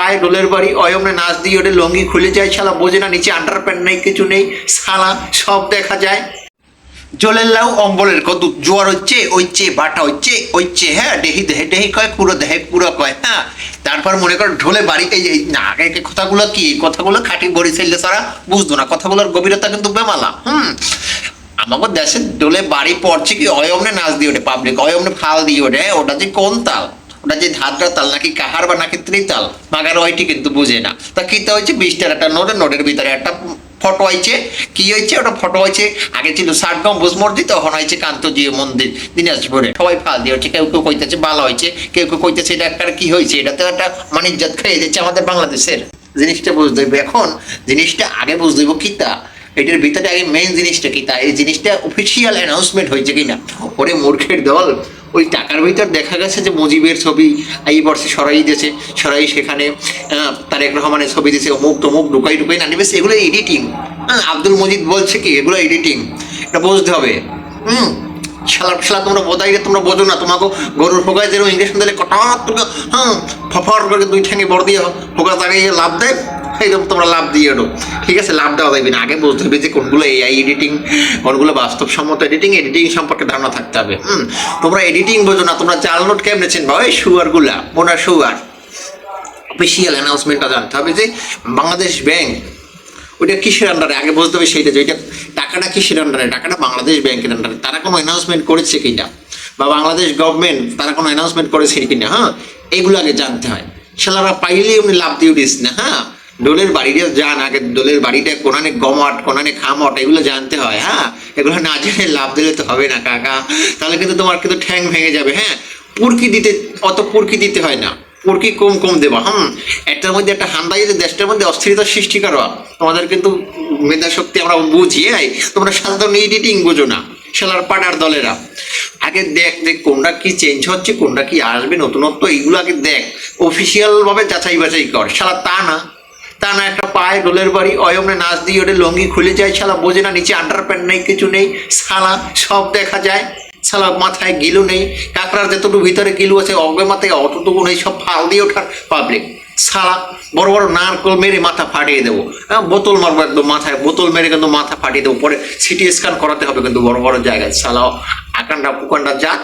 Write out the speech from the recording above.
পায়ে ডোলের বাড়ি অয়মনে নাচ দিয়ে ওটা লঙ্গি খুলে যায়, শালা বোঝে না নিচে আন্ডার প্যান্ট নেই, কিছু নেই, শালা সব দেখা যায়। জলের লাউ অম্বলের কত জোয়ার হচ্ছে বাটা হচ্ছে হ্যাঁ, ডেহি দেহে ডেহি কয়, পুরো দেহে পুরো কয় হ্যাঁ। তারপর মনে কর ঢোলে বাড়িতে না, আগে কথাগুলো কি কথাগুলো খাঁটি বড়ি চাইলে তারা বুঝতো না, কথাগুলোর গভীরতা কিন্তু বেমালা। আমাদের দেশের ডোলে বাড়ি পড়ছে কি অয়মনে নাচ দিয়ে ওঠে পাবলিক, অয়মনে ফাল দিয়ে ওঠে, ওটা যে কোন তাল, ওটা যে ধাদ্রা তাল নাকি কাহার বা নাকি ত্রিতাল মাগার ওইটি কিন্তু বুঝে না। তা কিতা হয়েছে 20টার একটা নোটের ভিতরে একটা ফটো হয়েছে, কি হয়েছে ওটা ফটো হয়েছে, আগে ছিল ষাট গম্বুজ মসজিদ, তখন হয়েছে কান্তজিউ মন্দির দিনাজপুরে, সবাই ফাল দিয়ে হচ্ছে, কেউ কেউ কইতেছে ভালো হয়েছে, কেউ কেউ কইতেছে এটা একটা কি হয়েছে, এটা তো একটা মানে ইজ্জত খেয়ে দিচ্ছে আমাদের বাংলাদেশের। জিনিসটা বুঝতে হইব এখন, জিনিসটা আগে বুঝতে হইব কিতা এটার ভিতরে আগে মেইন জিনিসটা কি, তা এই জিনিসটা অফিসিয়াল অ্যানাউন্সমেন্ট হয়েছে কিনা। ওরে মূর্খের দল, ওই টাকার ভিতর দেখা গেছে যে মুজিবের ছবি এই বর্ষে সরাই দিয়েছে, সরাই সেখানে তারেক রহমানের ছবি দিয়েছে, অমুক তমুক ঢুকাই না নিবেছে, এগুলো এডিটিং। আব্দুল মজিদ বলছে কি এগুলো এডিটিং, এটা বুঝতে হবে। শালা তোমরা বোধাই, তোমরা বোঝো না, তোমাকে গরুর ফোকায় যেরকম ইংলিশ দিলে কটাৎ তুমি ফফর করে দুই ঠ্যাঙে বড় দিয়ে ফোকা জায়গায় লাভ দেয়, এইরকম তোমরা লাভ দিয়ে ওঠো, ঠিক আছে? লাভ দেওয়া যাবে না, আগে বুঝতে হবে যে কোনগুলো এআই এডিটিং, কোনগুলো বাস্তবসম্মত এডিটিং সম্পর্কে ধারণা থাকতে হবে। তোমরা এডিটিং বোঝো না, তোমরা জাল নোট কেমনে চিনবা? ওই শুয়ারগুলা, মোনা শুয়ার। অফিসিয়াল অ্যানাউন্সমেন্টটা জানতে হবে যে বাংলাদেশ ব্যাংক ওইটা কিসের আন্ডারে, আগে বুঝতে হবে সেইটা যে ওইটা টাকাটা কিসের আন্ডারে, টাকাটা বাংলাদেশ ব্যাংকের আন্ডারে, তারা কোনো অ্যানাউন্সমেন্ট করেছে কিনা, বা বাংলাদেশ গভর্নমেন্ট তারা কোনো অ্যানাউন্সমেন্ট করেছে কিনা, হ্যাঁ এইগুলো আগে জানতে হয়। শালারা পাইলেই উনি লাভ দিয়ে দিস না, হ্যাঁ ডোলের বাড়িটা যান, আগে ডোলের বাড়িটা কোনানে গমট কোনানে খামট এগুলো জানতে হয়। হ্যাঁ এগুলো না জেনে লাভ দিলে তো হবে না কাকা, তাহলে কিন্তু তোমার কিন্তু ঠ্যাং ভেঙে যাবে। হ্যাঁ অত পুরকি দিতে হয় না, পুরকি কম দেবা। একটার মধ্যে একটা হান্দা যদি দেশটার মধ্যে অস্থিরতা সৃষ্টি করো, তোমাদের কিন্তু মেধা শক্তি আমরা বুঝি, তোমরা সাধারণ এডিটিং বোঝো না শালার পাটার দলেরা। আগে দেখ যে কোনটা কি চেঞ্জ হচ্ছে, কোনটা কি আসবে নতুনত্ব, এইগুলো আগে দেখ, অফিসিয়াল ভাবে যাচাই বাছাই কর। শালা তা না একটা পায়ে ডোলের বাড়ি অয়মনে নাচ দিয়ে ওটা লঙ্গি খুলে যায়, শালা বোঝে না নিচে আন্ডার প্যান্ট নেই, কিছু নেই, শালা সব দেখা যায়। শালা মাথায় গিলু নেই, কাঁকড়ার যতটুকু ভিতরে গিলু আছে অজ্ঞে মাথায় অতটুকু নেই, সব ফাল দিয়ে ওঠার পাবলিক। শালা বড় বড় নারকল মেরে মাথা ফাটিয়ে দেবো, বোতল মারবো একদম মাথায়, বোতল মেরে কিন্তু মাথা ফাটিয়ে দেবো, পরে সিটি স্ক্যান করাতে হবে কিন্তু বড় বড় জায়গায়। শালা আকান্ডা পুকান্ডা জাত।